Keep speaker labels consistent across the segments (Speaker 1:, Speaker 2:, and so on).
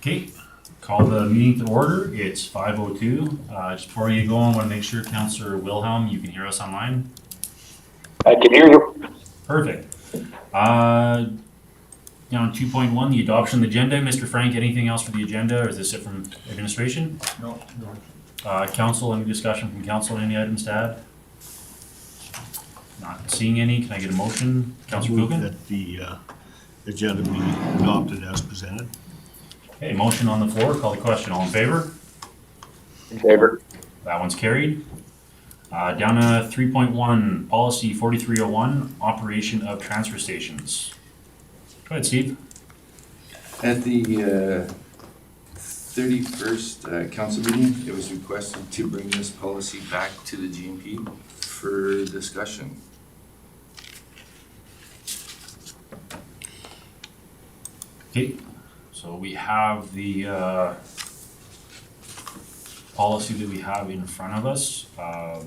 Speaker 1: Okay, call the meeting to order. It's 5:02. Just before you go, I want to make sure Councillor Wilhelm, you can hear us online.
Speaker 2: I can hear you.
Speaker 1: Perfect. On 2.1, the adoption of the agenda. Mr. Frank, anything else for the agenda, or is this it from administration?
Speaker 3: No.
Speaker 1: Council, any discussion from council, any items to add? Not seeing any. Can I get a motion? Councillor
Speaker 3: Move
Speaker 1: Coogan?
Speaker 3: that the agenda be adopted as presented.
Speaker 1: Okay, motion on the floor. Call the question. All in favor?
Speaker 2: In favor.
Speaker 1: That one's carried. Down to 3.1, policy 4301, operation of transfer stations. Go ahead, Steve.
Speaker 4: At the 31st council meeting, it was requested to bring this policy back to the GMP for discussion.
Speaker 1: Okay, so we have the policy that we have in front of us. I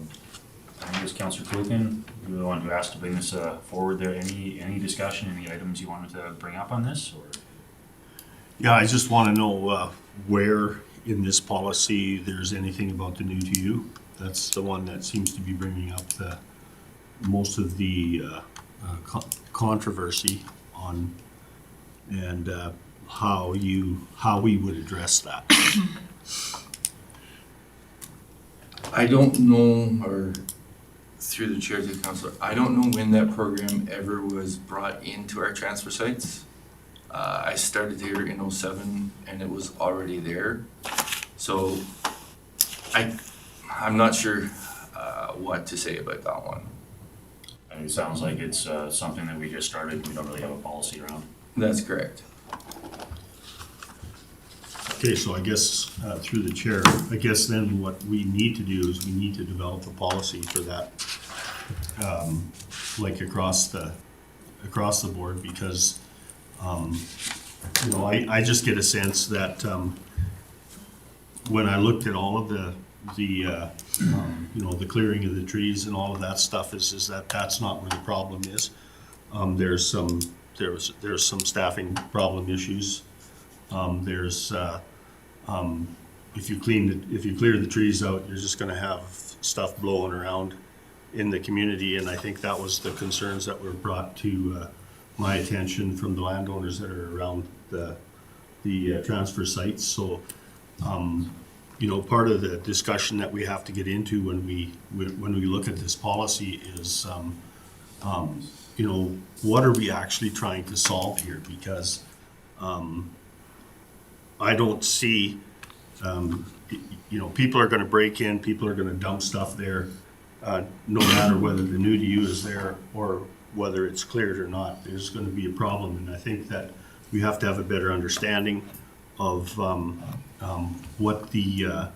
Speaker 1: think it was Councillor Coogan, you were the one who asked to bring this forward there. Any discussion, any items you wanted to bring up on this? Or?
Speaker 3: Yeah, I just want to know where in this policy there's anything about the new to you. That's the one that seems to be bringing up most of the controversy on, and how we would address that.
Speaker 4: I don't know, or through the chair to the council, I don't know when that program ever was brought into our transfer sites. I started here in '07 and it was already there. So I'm not sure what to say about that one.
Speaker 1: It sounds like it's something that we just started. We don't really have a policy around.
Speaker 4: That's correct.
Speaker 3: Okay, so I guess through the chair, I guess then what we need to do is we need to develop a policy for that, like across the board, because I just get a sense that when I looked at all of the clearing of the trees and all of that stuff, is that that's not where the problem is. There's some staffing problem issues. If you clear the trees out, you're just going to have stuff blowing around in the community, and I think that was the concerns that were brought to my attention from the landowners that are around the transfer sites. So, part of the discussion that we have to get into when we look at this policy is, what are we actually trying to solve here? Because I don't see, people are going to break in, people are going to dump stuff there, no matter whether the new to you is there or whether it's cleared or not. There's going to be a problem, and I think that we have to have a better understanding of what the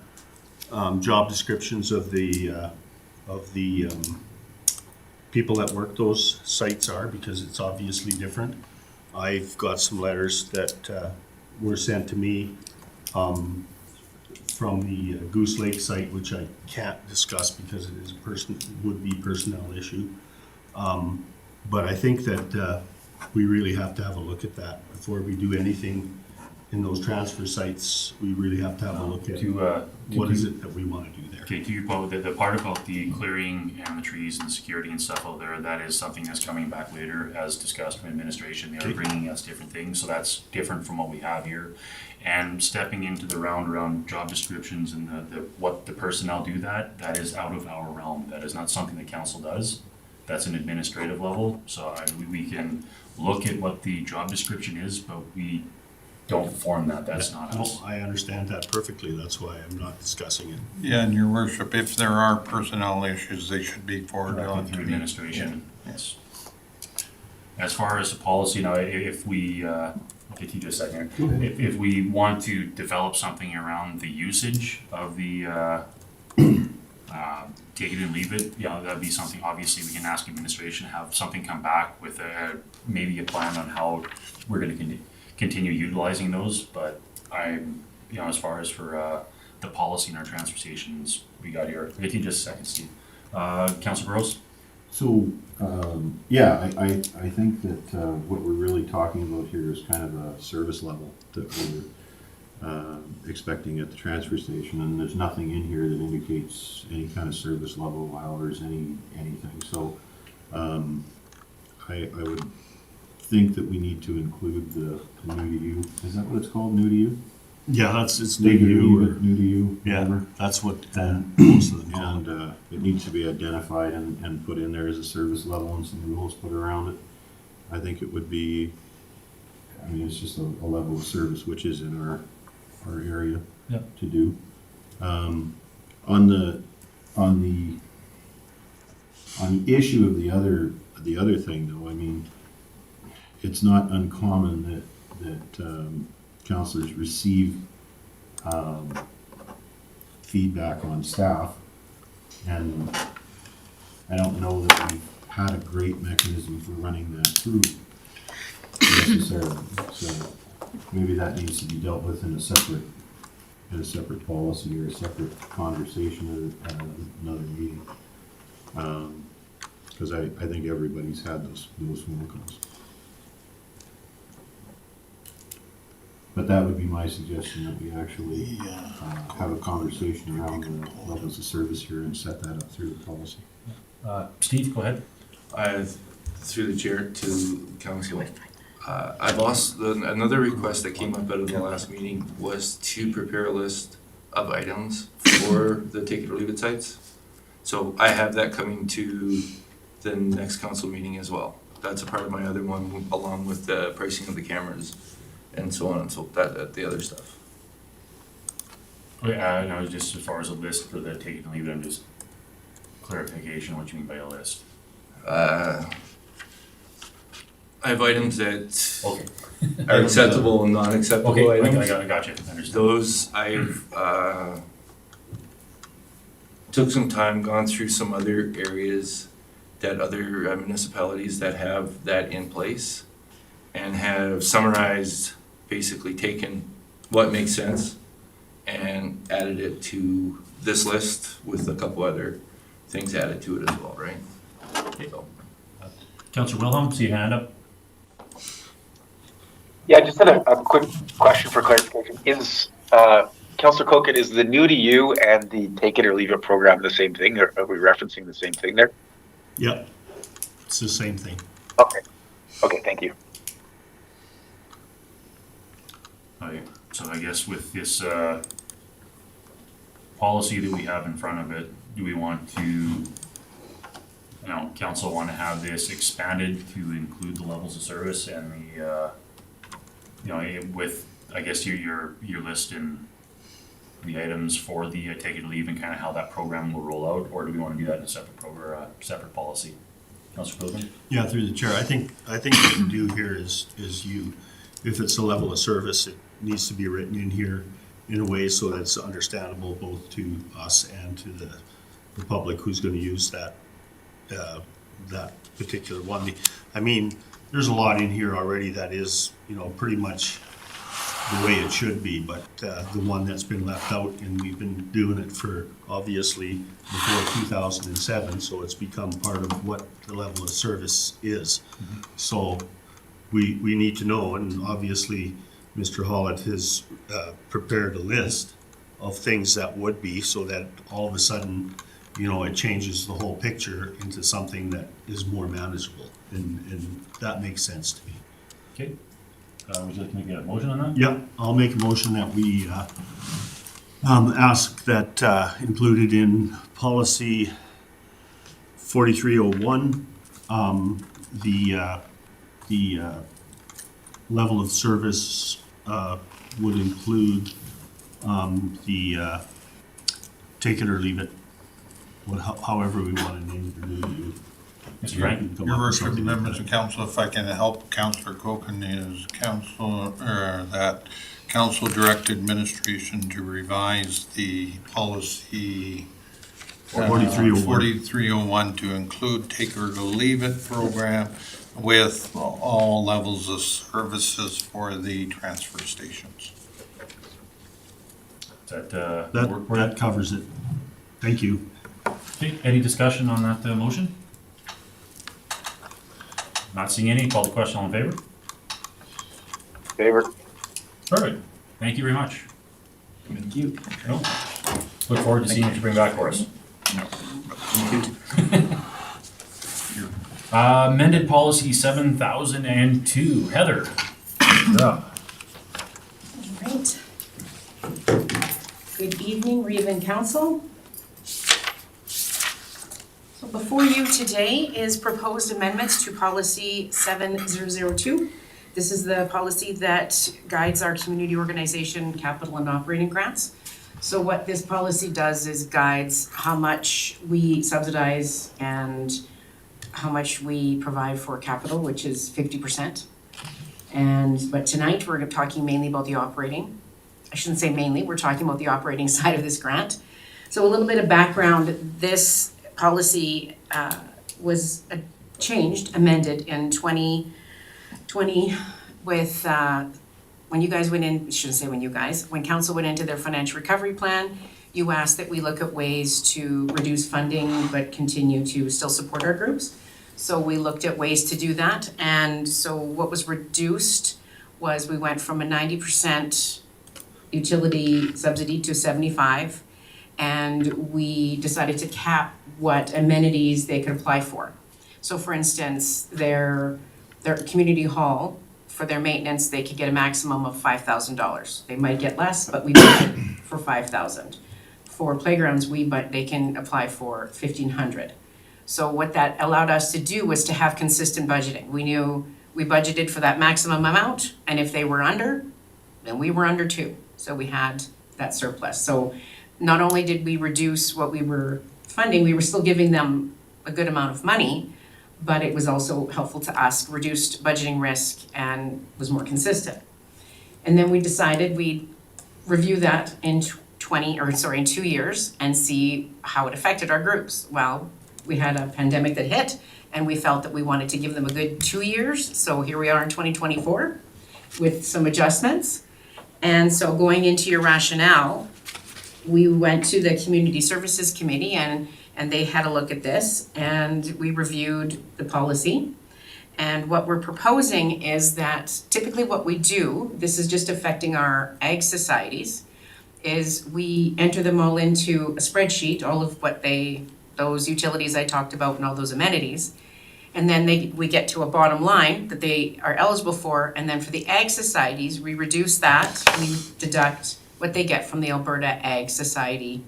Speaker 3: job descriptions of the people that work those sites are, because it's obviously different. I've got some letters that were sent to me from the Goose Lake site, which I can't discuss because it is would-be personnel issue. But I think that we really have to have a look at that before we do anything in those transfer sites. We really have to have a look at what is it that we want to do there.
Speaker 1: Okay, to your point, the part about the clearing and the trees and the security and stuff out there, that is something that's coming back later, as discussed from administration. They are bringing us different things, so that's different from what we have here. And stepping into the round around job descriptions and what the personnel do, that is out of our realm. That is not something the council does. That's an administrative level. So we can look at what the job description is, but we don't form that. That's not us.
Speaker 3: I understand that perfectly. That's why I'm not discussing it.
Speaker 5: Yeah, and your worship, if there are personnel issues, they should be forwarded on
Speaker 1: Through
Speaker 5: to
Speaker 1: administration. Yes. As far as the policy, now, if we, I'll get to you just a second here. If we want to develop something around the usage of the take it and leave it, that'd be something. Obviously, we can ask administration to have something come back with maybe a plan on how we're going to continue utilizing those. But as far as for the policy in our transfer stations, we got here. I'll get to you just a second, Steve. Councilor Gross?
Speaker 6: So, I think that what we're really talking about here is kind of a service level that we're expecting at the transfer station, and there's nothing in here that indicates any kind of service level, hours, anything. So I would think that we need to include the new to you. Is that what it's called, new to you?
Speaker 3: Yeah, it's new
Speaker 6: Take
Speaker 3: to
Speaker 6: it or
Speaker 3: you,
Speaker 6: leave
Speaker 3: or,
Speaker 6: it, new to you,
Speaker 3: yeah,
Speaker 6: whatever.
Speaker 3: that's what most of them call it.
Speaker 6: And it needs to be identified and put in there as a service level and some rules put around it. I think it would be, I mean, it's just a level of service which is in our area
Speaker 3: Yep.
Speaker 6: to do. On the issue of the other thing though, I mean, it's not uncommon that counselors receive feedback on staff, and I don't know that we've had a great mechanism for running that through necessarily. So maybe that needs to be dealt with in a separate policy or a separate conversation at another meeting. Because I think everybody's had those phone calls. But that would be my suggestion, that we actually have a conversation around the levels of service here and set that up through the policy.
Speaker 1: Steve, go ahead.
Speaker 4: Through the chair to council, I've also, another request that came up out of the last meeting was to prepare a list of items for the take it or leave it sites. So I have that coming to the next council meeting as well. That's a part of my other one, along with the pricing of the cameras and so on and so the other stuff.
Speaker 1: Okay, no, just as far as a list for the take it and leave it, I'm just clarification what you mean by a list.
Speaker 4: I have items that
Speaker 1: Okay.
Speaker 4: are acceptable and non-acceptable
Speaker 1: Okay,
Speaker 4: items.
Speaker 1: I got you, I understand.
Speaker 4: Those I've took some time, gone through some other areas that other municipalities that have that in place, and have summarized, basically taken what makes sense and added it to this list with a couple other things added to it as well, right? So.
Speaker 1: Councillor Wilhelm, see your hand up?
Speaker 2: Yeah, I just had a quick question for clarification. Is, Councillor Coken, is the new to you and the take it or leave it program the same thing? Or are we referencing the same thing there?
Speaker 3: Yep, it's the same thing.
Speaker 2: Okay. Okay, thank you.
Speaker 1: Okay, so I guess with this policy that we have in front of it, do we want to, council want to have this expanded to include the levels of service and the, with, I guess, your list in the items for the take it or leave and kind of how that program will roll out, or do we want to do that in a separate program, separate policy? Councillor Cogan?
Speaker 3: Yeah, through the chair, I think what you do here is if it's a level of service, it needs to be written in here in a way so that it's understandable both to us and to the public who's going to use that particular one. I mean, there's a lot in here already that is, pretty much the way it should be, but the one that's been left out, and we've been doing it for obviously before 2007, so it's become part of what the level of service is. Mm-hmm. So we need to know, and obviously Mr. Hollett has prepared a list of things that would be, so that all of a sudden, it changes the whole picture into something that is more manageable, and that makes sense to me.
Speaker 1: Okay. Would you like to make a motion on that?
Speaker 3: Yeah, I'll make a motion that we ask that included in policy 4301, the level of service would include the take it or leave it, however we want to name it or do it.
Speaker 1: Mr. Frank?
Speaker 5: Your worship, members of council, if I can help Councillor Coken, is that council direct administration to revise the policy 4301 to include take it or leave it program with all levels of services for the transfer stations.
Speaker 3: That covers it. Thank you.
Speaker 1: Okay, any discussion on that motion? Not seeing any, call the question, all in favor?
Speaker 2: Favor?
Speaker 1: Perfect. Thank you very much.
Speaker 4: Thank you.
Speaker 1: No. Look forward to seeing what you bring back for us.
Speaker 4: Thank you.
Speaker 1: Amended policy 7002. Heather. you're up.
Speaker 7: Right. Good evening, Reeve and Council. So before you today is proposed amendments to policy 7002. This is the policy that guides our community organization capital and operating grants. So what this policy does is guides how much we subsidize and how much we provide for capital, which is 50%. But tonight, we're talking mainly about the operating. I shouldn't say mainly, we're talking about the operating side of this grant. So a little bit of background, this policy was changed, amended in 2020 with, when you guys went in, I shouldn't say when council went into their financial recovery plan, you asked that we look at ways to reduce funding but continue to still support our groups. So we looked at ways to do that, and so what was reduced was we went from a 90% utility subsidy to 75%, and we decided to cap what amenities they could apply for. So for instance, their community hall, for their maintenance, they could get a maximum of $5,000. They might get less, but we budget for $5,000. For playgrounds, they can apply for $1,500. So what that allowed us to do was to have consistent budgeting. We knew we budgeted for that maximum amount, and if they were under, then we were under too. So we had that surplus. So not only did we reduce what we were funding, we were still giving them a good amount of money, but it was also helpful to us, reduced budgeting risk and was more consistent. And then we decided we'd review that in 2 years and see how it affected our groups. Well, we had a pandemic that hit, and we felt that we wanted to give them a good 2 years. So here we are in 2024 with some adjustments. And so going into your rationale, we went to the Community Services Committee and they had a look at this, and we reviewed the policy. And what we're proposing is that typically what we do, this is just affecting our ag societies, is we enter them all into a spreadsheet, all of what those utilities I talked about and all those amenities. And then we get to a bottom line that they are eligible for, and then for the ag societies, we reduce that, we deduct what they get from the Alberta Ag Society,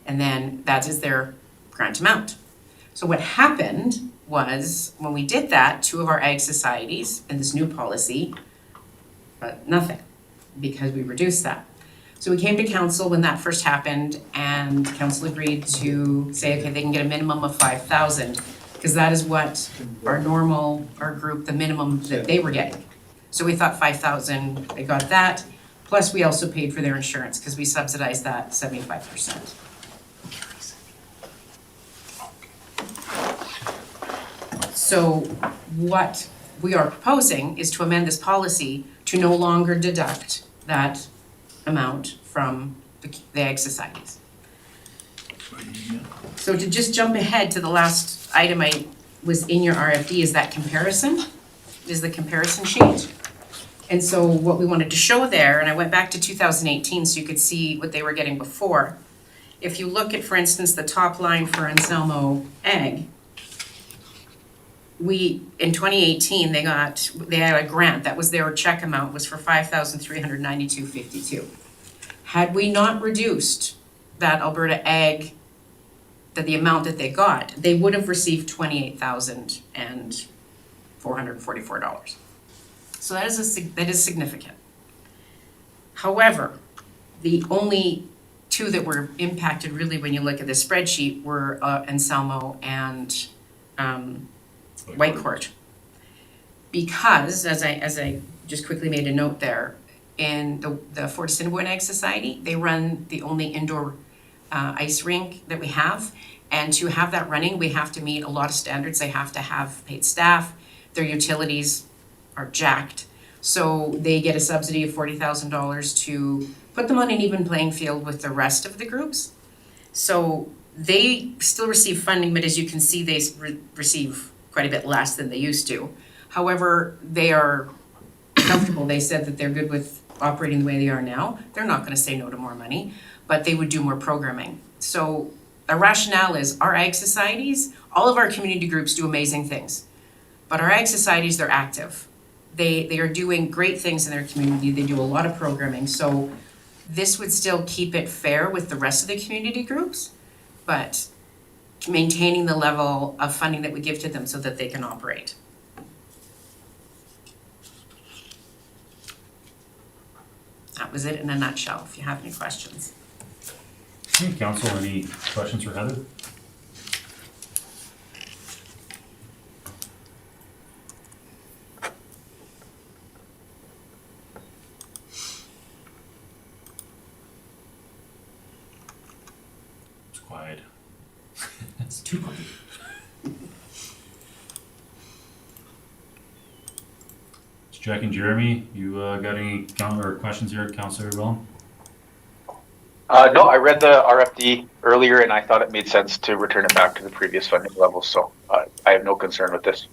Speaker 7: and then that is their grant amount. So what happened was, when we did that, 2 of our ag societies in this new policy, nothing, because we reduced that. So we came to council when that first happened, and council agreed to say, okay, they can get a minimum of 5,000, because that is what our group, the minimum that they were getting. So we thought 5,000, they got that, plus we also paid for their insurance, because we subsidized that 75%. So what we are proposing is to amend this policy to no longer deduct that amount from the ag societies. So to just jump ahead to the last item was in your RFD is that comparison, is the comparison sheet. And so what we wanted to show there, and I went back to 2018 so you could see what they were getting before. If you look at, for instance, the top line for Anselmo Ag, in 2018, they had a grant, that was their check amount, was for $5,392.52. Had we not reduced that Alberta Ag, the amount that they got, they would have received $28,444. So that is significant. However, the only 2 that were impacted really when you look at the spreadsheet were Anselmo and Whitecourt. Because, as I just quickly made a note there, in the Fort Assiniboine Ag Society, they run the only indoor ice rink that we have. And to have that running, we have to meet a lot of standards. They have to have paid staff. Their utilities are jacked. So they get a subsidy of $40,000 to put them on an even playing field with the rest of the groups. So they still receive funding, but as you can see, they receive quite a bit less than they used to. However, they are comfortable. They said that they're good with operating the way they are now, they're not gonna say no to more money, but they would do more programming. So the rationale is our ag societies, all of our community groups do amazing things. But our ag societies, they're active. They are doing great things in their community. They do a lot of programming. So this would still keep it fair with the rest of the community groups, but maintaining the level of funding that we give to them so that they can operate. That was it in a nutshell, if you have any questions.
Speaker 1: Okay, council, any questions for Heather? It's quiet.
Speaker 7: It's too quick.
Speaker 1: Jack and Jeremy, you got any questions here, Councillor Willem?
Speaker 2: No, I read the RFD earlier and I thought it made sense to return it back to the previous funding level, so I have no concern with this.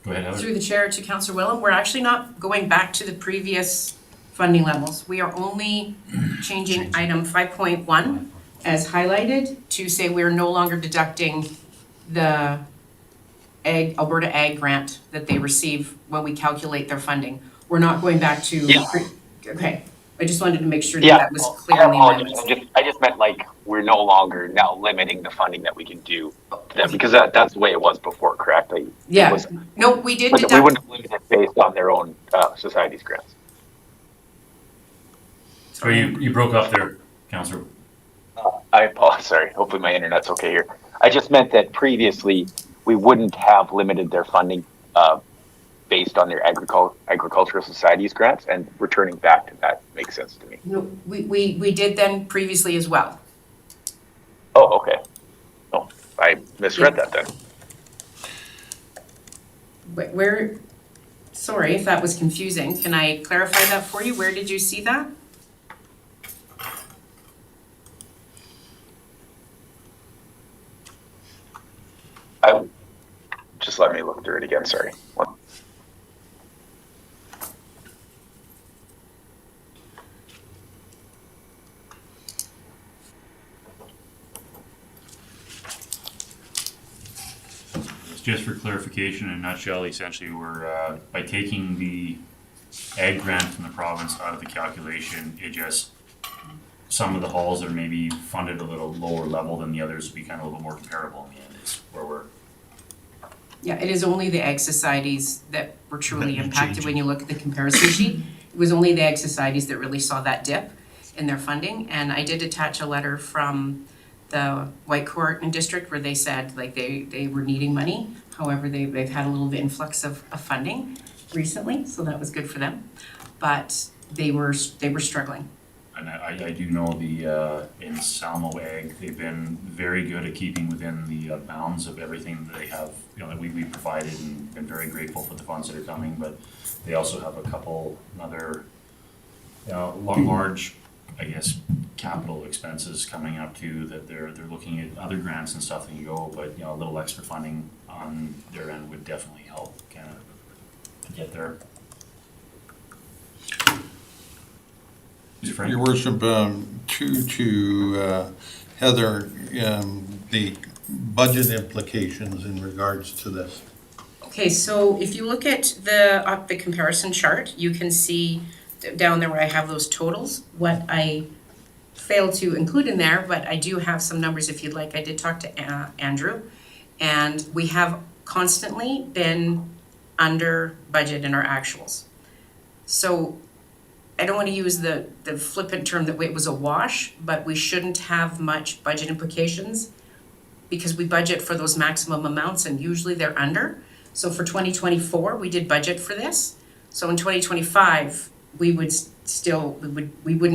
Speaker 1: Go ahead, Heather.
Speaker 7: Through the chair to Councillor Willem, we're actually not going back to the previous funding levels. We are only changing item 5.1 as highlighted to say we're no longer deducting the Alberta Ag grant that they receive when we calculate their funding. We're not going back to.
Speaker 2: Yeah.
Speaker 7: Okay, I just wanted to make sure
Speaker 2: Yeah,
Speaker 7: that was
Speaker 2: well,
Speaker 7: clear in the amendments.
Speaker 2: I just meant like we're no longer now limiting the funding that we can do to them, because that's the way it was before, correct? Like,
Speaker 7: Yeah,
Speaker 2: it was-
Speaker 7: no, we did
Speaker 2: but we
Speaker 7: deduct.
Speaker 2: wouldn't limit it based on their own society's grants.
Speaker 1: So you broke up there, Councillor.
Speaker 2: I apologize, sorry, hopefully my internet's okay here. I just meant that previously we wouldn't have limited their funding based on their agricultural societies grants, and returning back to that makes sense to me.
Speaker 7: No, we did then previously as well.
Speaker 2: Oh, okay. Oh, I misread that then.
Speaker 7: Where, sorry if that was confusing, can I clarify that for you? Where did you see that?
Speaker 2: Just let me look through it again, sorry.
Speaker 1: Just for clarification, in a nutshell, essentially we're, by taking the ag grant from the province out of the calculation, it just, some of the halls that are maybe funded a little lower level than the others will be kind of a little more comparable in the end, is where we're.
Speaker 7: Yeah, it is only the ag societies that were truly
Speaker 3: That you're
Speaker 7: impacted when
Speaker 3: changing.
Speaker 7: you look at the comparison sheet. It was only the ag societies that really saw that dip in their funding. And I did attach a letter from the White Court and District where they said like they were needing money. However, they've had a little bit influx of funding recently, so that was good for them. But they were struggling.
Speaker 1: And I do know in Salmo Ag, they've been very good at keeping within the bounds of everything that they have, that we provided, and been very grateful for the funds that are coming, but they also have a couple other, large, I guess, capital expenses coming up too, that they're looking at other grants and stuff that can go, but, a little extra funding on their end would definitely help kind of get there.
Speaker 5: Your worship, to Heather, the budget implications in regards to this.
Speaker 7: Okay, so if you look at the comparison chart, you can see down there where I have those totals, what I failed to include in there, but I do have some numbers if you'd like. I did talk to Andrew, and we have constantly been under budget in our actuals. So I don't want to use the flippant term that it was a wash, but we shouldn't have much budget implications because we budget for those maximum amounts and usually they're under. So for 2024, we did budget for this. So in 2025, we wouldn't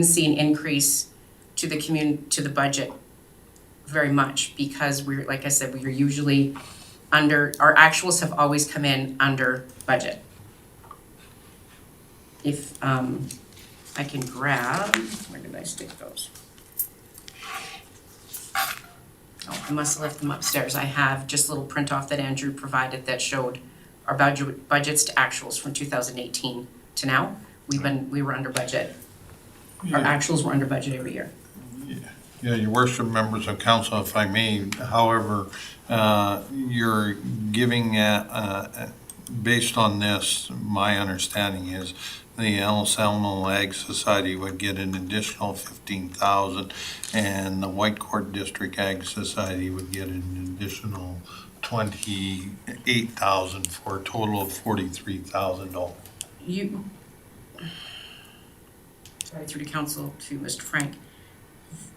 Speaker 7: see an increase to the budget very much because like I said, we're usually under, our actuals have always come in under budget. If I can grab, where did I stick those? Oh, I must have left them upstairs. I have just a little print off that Andrew provided that showed our budgets to actuals from 2018 to now. we were under budget. Our actuals were under budget every year.
Speaker 5: Yeah, your worship, members of council, if I may, however, you're giving, based on this, my understanding is the El Salmo Ag Society would get an additional 15,000, and the White Court District Ag Society would get an additional 28,000 for a total of $43,000.
Speaker 7: You, sorry, through the council to Mr. Frank.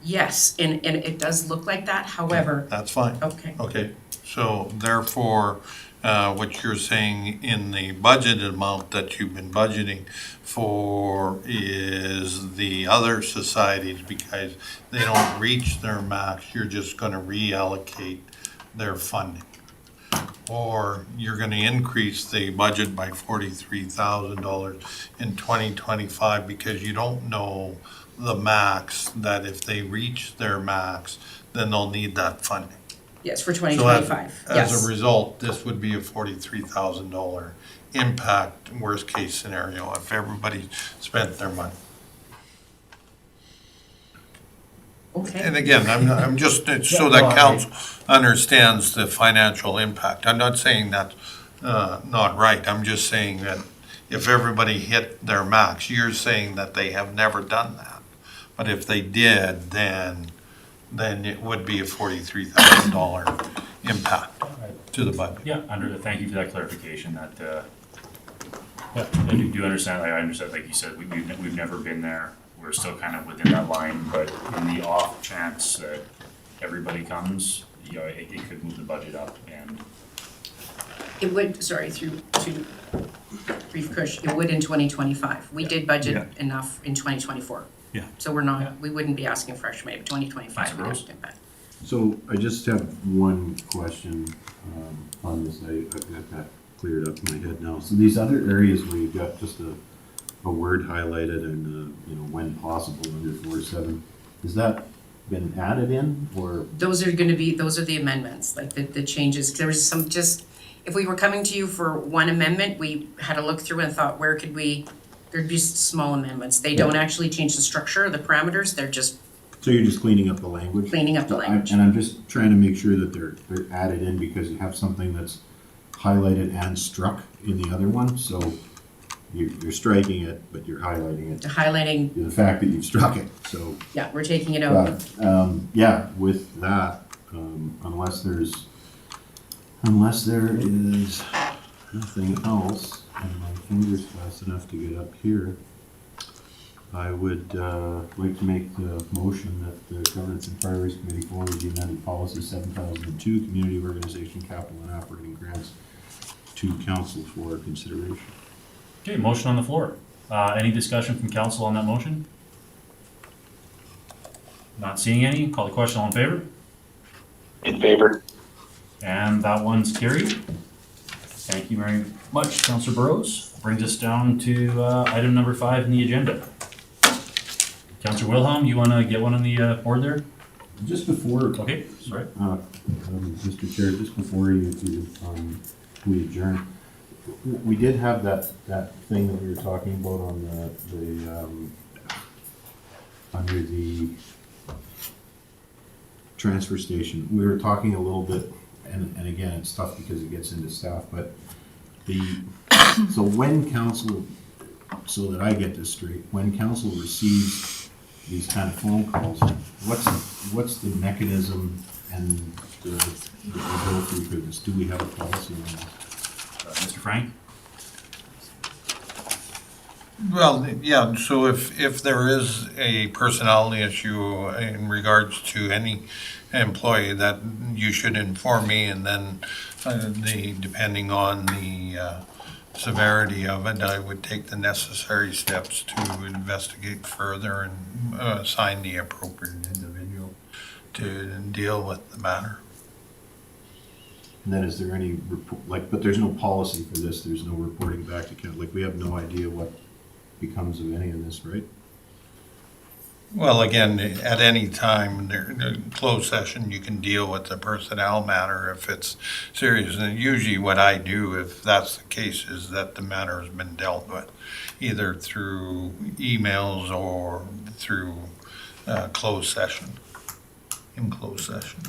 Speaker 7: Yes, and it does look like that, however,
Speaker 5: That's fine.
Speaker 7: okay.
Speaker 5: Okay, so therefore, what you're saying in the budget amount that you've been budgeting for is the other societies, because they don't reach their max, you're just gonna reallocate their funding. Or you're gonna increase the budget by $43,000 in 2025 because you don't know the max, that if they reach their max, then they'll need that funding.
Speaker 7: Yes, for
Speaker 5: So
Speaker 7: 2025,
Speaker 5: as
Speaker 7: yes.
Speaker 5: a result, this would be a $43,000 impact, worst case scenario, if everybody spent their money.
Speaker 7: Okay,
Speaker 5: And again, I'm just, it's so that council understands the financial impact. I'm not saying that's not right. I'm just saying that if everybody hit their max, you're saying that they have never done that. But if they did, then it would be a $43,000 impact to the budget.
Speaker 1: Yeah, thank you for that clarification, that, yeah, I do understand, I understand, like you said, we've never been there. We're still kind of within that line, but in the off chance that everybody comes, you know, it could move the budget up, and
Speaker 7: it would, sorry, to Brief Kush, it would in 2025. We did budget enough in 2024.
Speaker 3: Yeah.
Speaker 7: So we're not, we wouldn't be asking for extra money, but 2025, we have to do that.
Speaker 6: So I just have one question on this. I've got that cleared up in my head now. So these other areas where you've got just a word highlighted and, you know, when possible under 4.7, has that been added in, or?
Speaker 7: Those are gonna be, those are the amendments, like the changes. There was some just, if we were coming to you for one amendment, we had to look through and thought, where could we, there'd be small amendments. They don't actually change the structure or the parameters, they're just
Speaker 6: So you're just cleaning up the language?
Speaker 7: cleaning up the language.
Speaker 6: And I'm just trying to make sure that they're added in, because you have something that's highlighted and struck in the other one, so you're striking it, but you're highlighting it.
Speaker 7: The highlighting,
Speaker 6: The fact that you've struck it, so.
Speaker 7: yeah, we're taking it out.
Speaker 6: But, yeah, with that, unless there is nothing else, and my finger's fast enough to get up here, I would like to make the motion that the Governance and Priorities Committee forwards the amended policy 7002, community organization capital and operating grants, to council for consideration.
Speaker 1: okay, motion on the floor. Any discussion from council on that motion? Not seeing any, call the question, all in favor?
Speaker 2: In favor?
Speaker 1: And that one's carried. Thank you very much, Councillor Burrows. Brings us down to item number 5 in the agenda. Councillor Wilhelm, you want to get one on the board there?
Speaker 6: Just before,
Speaker 1: Okay, sorry.
Speaker 6: Mr. Chair, just before we adjourn, we did have that thing that we were talking about on the under the transfer station. We were talking a little bit, and again, it's tough because it gets into staff, but so when council, so that I get this straight, when council receives these kind of phone calls, what's the mechanism and the go through for this? Do we have a policy on this?
Speaker 1: Mr. Frank?
Speaker 5: Well, yeah, so if there is a personality issue in regards to any employee, that you should inform me, and then depending on the severity of it, I would take the necessary steps to investigate further and assign the appropriate individual to deal with the matter.
Speaker 6: And then is there any, but there's no policy for this, there's no reporting back to council, we have no idea what becomes of any of this, right?
Speaker 5: Well, again, at any time, in a closed session, you can deal with the personnel matter if it's serious. And usually what I do, if that's the case, is that the matter has been dealt with, either through emails or through closed session, in closed session.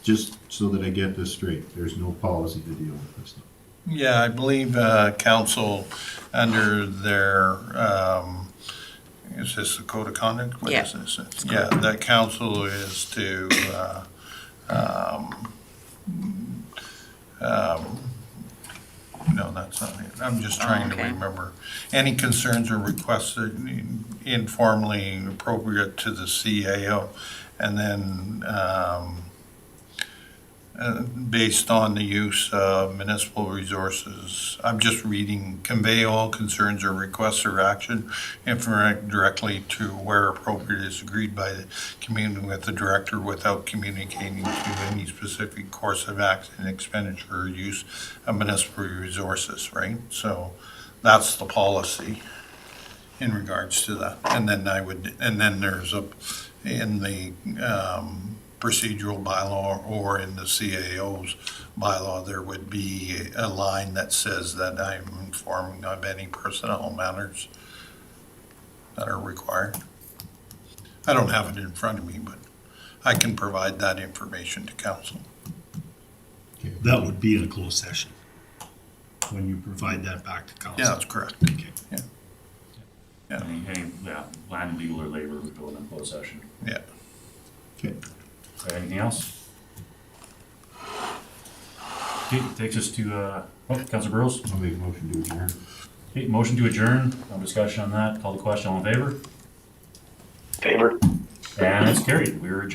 Speaker 6: Just so that I get this straight, there's no policy to deal with this stuff.
Speaker 5: Yeah, I believe council, under their, is this the code of conduct? What is this? Yeah, that council is to, no, that's not it. I'm just trying to
Speaker 7: okay.
Speaker 5: remember. Any concerns or requests that informally appropriate to the CAO, and then based on the use of municipal resources. I'm just reading, convey all concerns or requests or action directly to where appropriate is agreed by the community with the director without communicating to any specific course of action, expenditure, or use of municipal resources, right? So that's the policy in regards to that. And then there's in the procedural bylaw or in the CAO's bylaw, there would be a line that says that I'm informing of any personnel matters that are required. I don't have it in front of me, but I can provide that information to council.
Speaker 3: That would be in a closed session when you provide that back to council.
Speaker 5: Yeah, that's correct.
Speaker 3: Okay.
Speaker 5: Yeah.
Speaker 1: Any land, legal, or labor would go in a closed session.
Speaker 5: Yeah.
Speaker 6: Okay.
Speaker 1: Anything else? Okay, takes us to, Councilor Burrows.
Speaker 6: I'll make a motion to adjourn.
Speaker 1: Okay, motion to adjourn, no discussion on that, call the question, all in favor?
Speaker 2: Favor?
Speaker 1: And it's carried, we're adjourned.